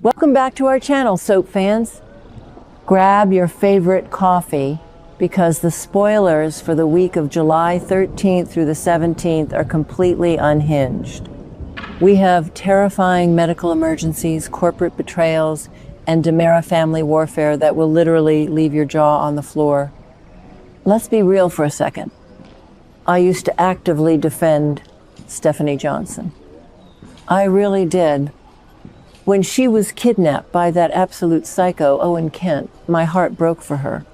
Welcome back to our channel, soap fans. Grab your favorite coffee because the spoilers for the week of July 13th through the 17th are completely unhinged. We have terrifying medical emergencies, corporate betrayals, and DiMera family warfare that will literally leave your jaw on the floor. Let's be real for a second. I used to actively defend Stephanie Johnson. I really did. When she was kidnapped by that absolute psycho, Owen Kent, my heart broke for her.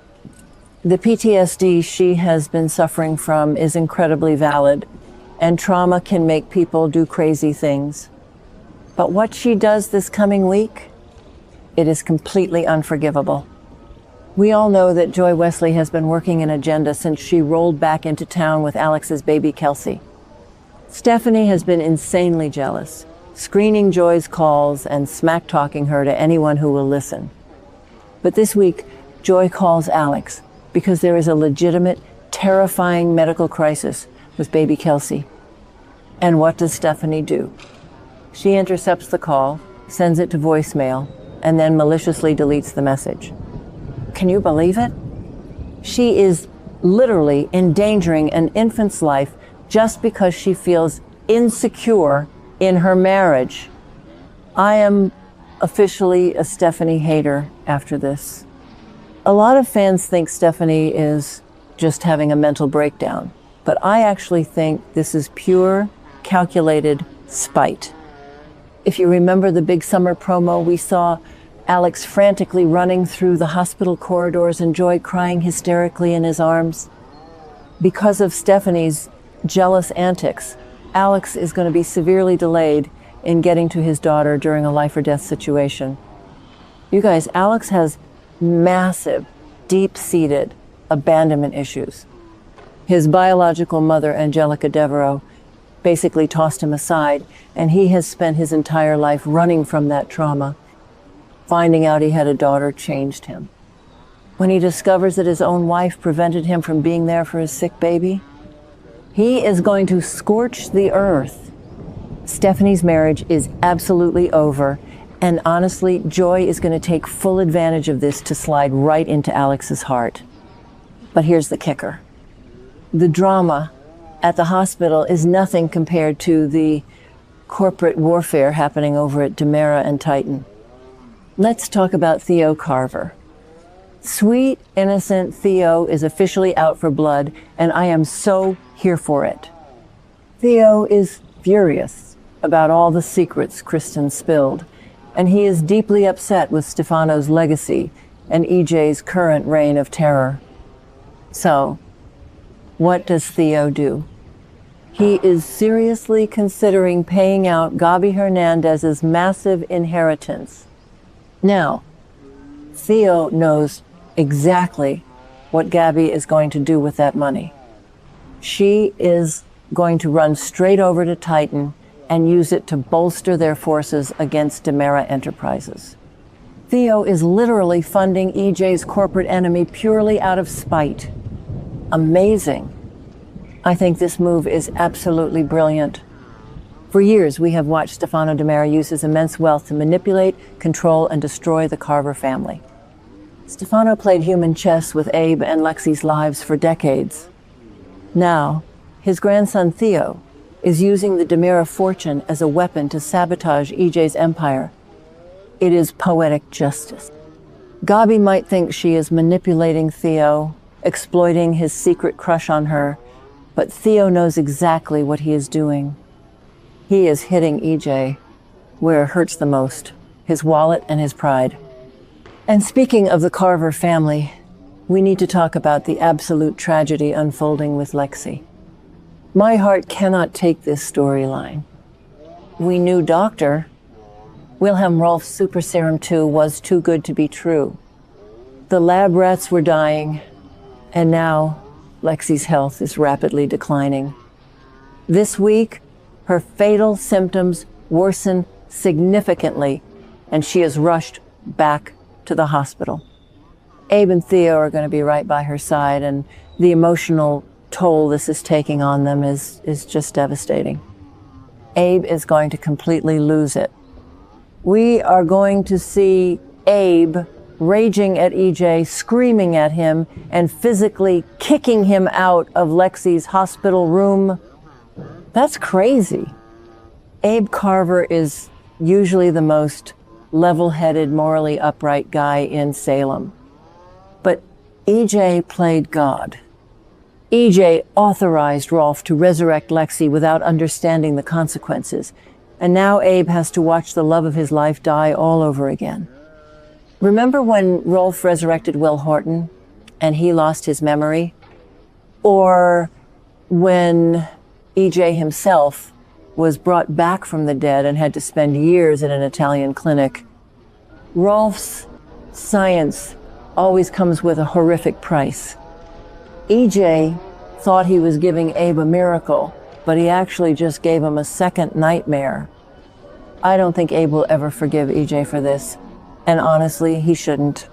The PTSD she has been suffering from is incredibly valid, and trauma can make people do crazy things. But what she does this coming week, it is completely unforgivable. We all know that Joy Wesley has been working an agenda since she rolled back into town with Alex's baby Kelsey. Stephanie has been insanely jealous, screening Joy's calls and smack-talking her to anyone who will listen. But this week, Joy calls Alex because there is a legitimate, terrifying medical crisis with baby Kelsey. And what does Stephanie do? She intercepts the call, sends it to voicemail, and then maliciously deletes the message. Can you believe it? She is literally endangering an infant's life just because she feels insecure in her marriage. I am officially a Stephanie hater after this. A lot of fans think Stephanie is just having a mental breakdown, but I actually think this is pure, calculated spite. If you remember the big summer promo, we saw Alex frantically running through the hospital corridors and Joy crying hysterically in his arms. Because of Stephanie's jealous antics, Alex is going to be severely delayed in getting to his daughter during a life or death situation. You guys, Alex has massive, deep-seated abandonment issues. His biological mother, Angelica Devereaux, basically tossed him aside, and he has spent his entire life running from that trauma. Finding out he had a daughter changed him. When he discovers that his own wife prevented him from being there for his sick baby, he is going to scorch the earth. Stephanie's marriage is absolutely over, and honestly, Joy is going to take full advantage of this to slide right into Alex's heart. But here's the kicker. The drama at the hospital is nothing compared to the corporate warfare happening over at DiMera and Titan. Let's talk about Theo Carver. Sweet, innocent Theo is officially out for blood, and I am so here for it. Theo is furious about all the secrets Kristen spilled, and he is deeply upset with Stefano's legacy and EJ's current reign of terror. So, what does Theo do? He is seriously considering paying out Gabi Hernandez's massive inheritance. Now, Theo knows exactly what Gabi is going to do with that money. She is going to run straight over to Titan and use it to bolster their forces against DiMera Enterprises. Theo is literally funding EJ's corporate enemy purely out of spite. Amazing. I think this move is absolutely brilliant. For years, we have watched Stefano DiMera use his immense wealth to manipulate, control, and destroy the Carver family. Stefano played human chess with Abe and Lexi's lives for decades. Now, his grandson Theo is using the DiMera fortune as a weapon to sabotage EJ's empire. It is poetic justice. Gabi might think she is manipulating Theo, exploiting his secret crush on her, but Theo knows exactly what he is doing. He is hitting EJ where it hurts the most, his wallet and his pride. And speaking of the Carver family, we need to talk about the absolute tragedy unfolding with Lexi. My heart cannot take this storyline. We knew Dr. Wilhelm Rolf's super serum 2 was too good to be true. The lab rats were dying, and now Lexi's health is rapidly declining. This week, her fatal symptoms worsen significantly, and she is rushed back to the hospital. Abe and Theo are going to be right by her side, and the emotional toll this is taking on them is just devastating. Abe is going to completely lose it. We are going to see Abe raging at EJ, screaming at him, and physically kicking him out of Lexi's hospital room. That's crazy. Abe Carver is usually the most level-headed, morally upright guy in Salem. But EJ played God. EJ authorized Rolf to resurrect Lexi without understanding the consequences. And now Abe has to watch the love of his life die all over again. Remember when Rolf resurrected Will Horton and he lost his memory? Or when EJ himself was brought back from the dead and had to spend years in an Italian clinic? Rolf's science always comes with a horrific price. EJ thought he was giving Abe a miracle, but he actually just gave him a second nightmare. I don't think Abe will ever forgive EJ for this, and honestly, he shouldn't.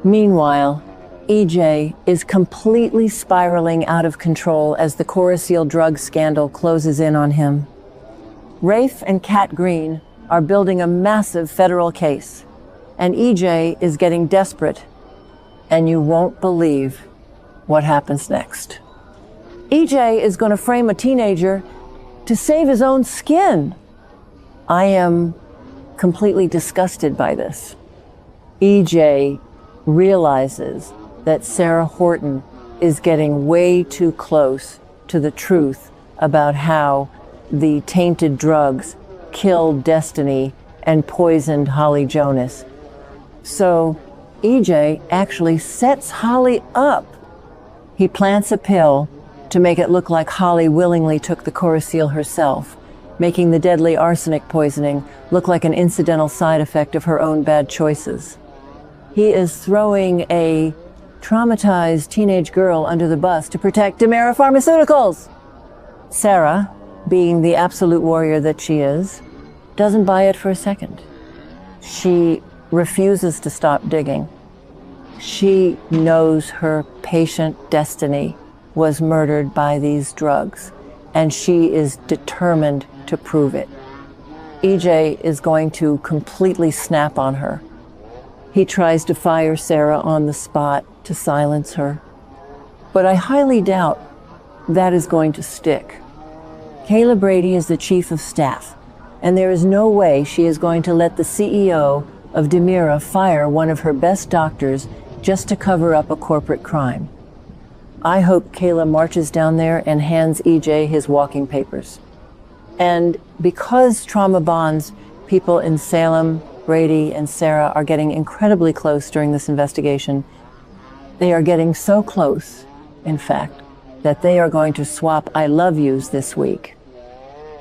Meanwhile, EJ is completely spiraling out of control as the Coriseal drug scandal closes in on him. Rafe and Kat Green are building a massive federal case, and EJ is getting desperate, and you won't believe what happens next. EJ is going to frame a teenager to save his own skin. I am completely disgusted by this. EJ realizes that Sarah Horton is getting way too close to the truth about how the tainted drugs killed Destiny and poisoned Holly Jonas. So EJ actually sets Holly up. He plants a pill to make it look like Holly willingly took the Coriseal herself, making the deadly arsenic poisoning look like an incidental side effect of her own bad choices. He is throwing a traumatized teenage girl under the bus to protect DiMera Pharmaceuticals. Sarah, being the absolute warrior that she is, doesn't buy it for a second. She refuses to stop digging. She knows her patient Destiny was murdered by these drugs, and she is determined to prove it. EJ is going to completely snap on her. He tries to fire Sarah on the spot to silence her, but I highly doubt that is going to stick. Kayla Brady is the chief of staff, and there is no way she is going to let the CEO of DiMera fire one of her best doctors just to cover up a corporate crime. I hope Kayla marches down there and hands EJ his walking papers. And because trauma bonds, people in Salem, Brady, and Sarah are getting incredibly close during this investigation. They are getting so close, in fact, that they are going to swap I love yous this week.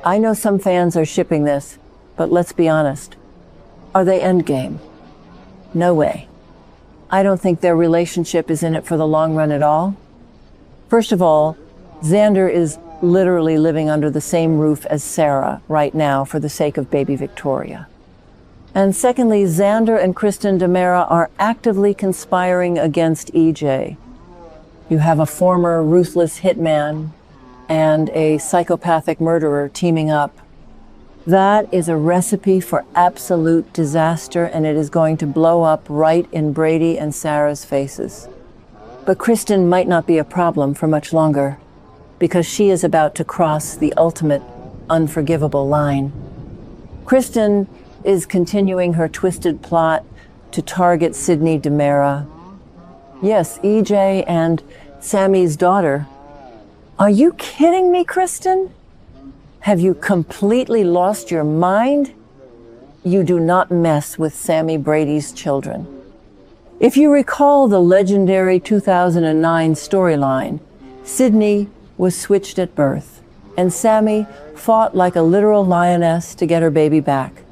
I know some fans are shipping this, but let's be honest. Are they endgame? No way. I don't think their relationship is in it for the long run at all. First of all, Xander is literally living under the same roof as Sarah right now for the sake of baby Victoria. And secondly, Xander and Kristen DiMera are actively conspiring against EJ. You have a former ruthless hitman and a psychopathic murderer teaming up. That is a recipe for absolute disaster, and it is going to blow up right in Brady and Sarah's faces. But Kristen might not be a problem for much longer, because she is about to cross the ultimate unforgivable line. Kristen is continuing her twisted plot to target Sydney DiMera. Yes, EJ and Sammy's daughter. Are you kidding me, Kristen? Have you completely lost your mind? You do not mess with Sammy Brady's children. If you recall the legendary 2009 storyline, Sydney was switched at birth, and Sammy fought like a literal lioness to get her baby back.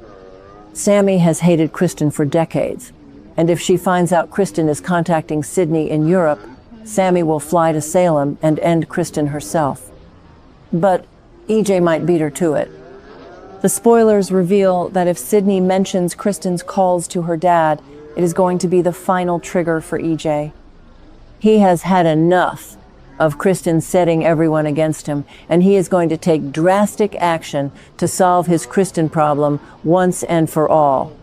Sammy has hated Kristen for decades, and if she finds out Kristen is contacting Sydney in Europe, Sammy will fly to Salem and end Kristen herself. But EJ might beat her to it. The spoilers reveal that if Sydney mentions Kristen's calls to her dad, it is going to be the final trigger for EJ. He has had enough of Kristen setting everyone against him, and he is going to take drastic action to solve his Kristen problem once and for all.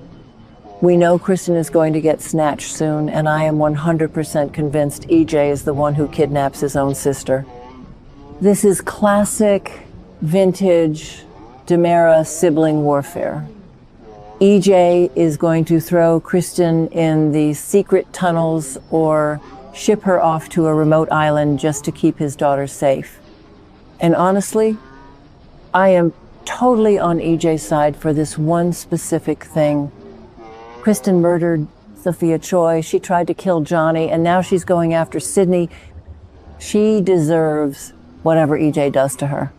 We know Kristen is going to get snatched soon, and I am 100% convinced EJ is the one who kidnaps his own sister. This is classic, vintage DiMera sibling warfare. EJ is going to throw Kristen in the secret tunnels or ship her off to a remote island just to keep his daughter safe. And honestly, I am totally on EJ's side for this one specific thing. Kristen murdered Sophia Choi, she tried to kill Johnny, and now she's going after Sydney. She deserves whatever EJ does to her.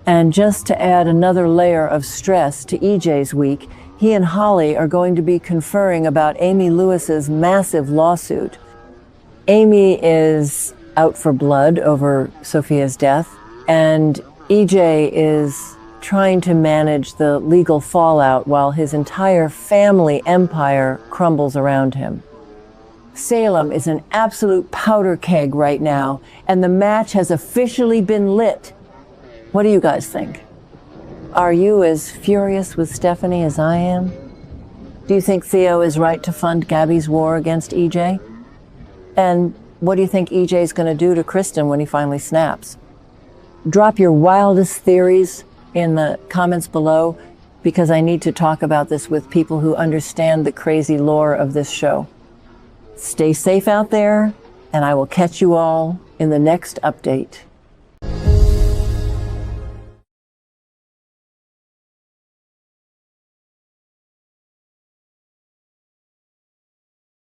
And just to add another layer of stress to EJ's week, he and Holly are going to be conferring about Amy Lewis's massive lawsuit. Amy is out for blood over Sophia's death, and EJ is trying to manage the legal fallout while his entire family empire crumbles around him. Salem is an absolute powder keg right now, and the match has officially been lit. What do you guys think? Are you as furious with Stephanie as I am? Do you think Theo is right to fund Gabi's war against EJ? And what do you think EJ's going to do to Kristen when he finally snaps? Drop your wildest theories in the comments below, because I need to talk about this with people who understand the crazy lore of this show. Stay safe out there, and I will catch you all in the next update.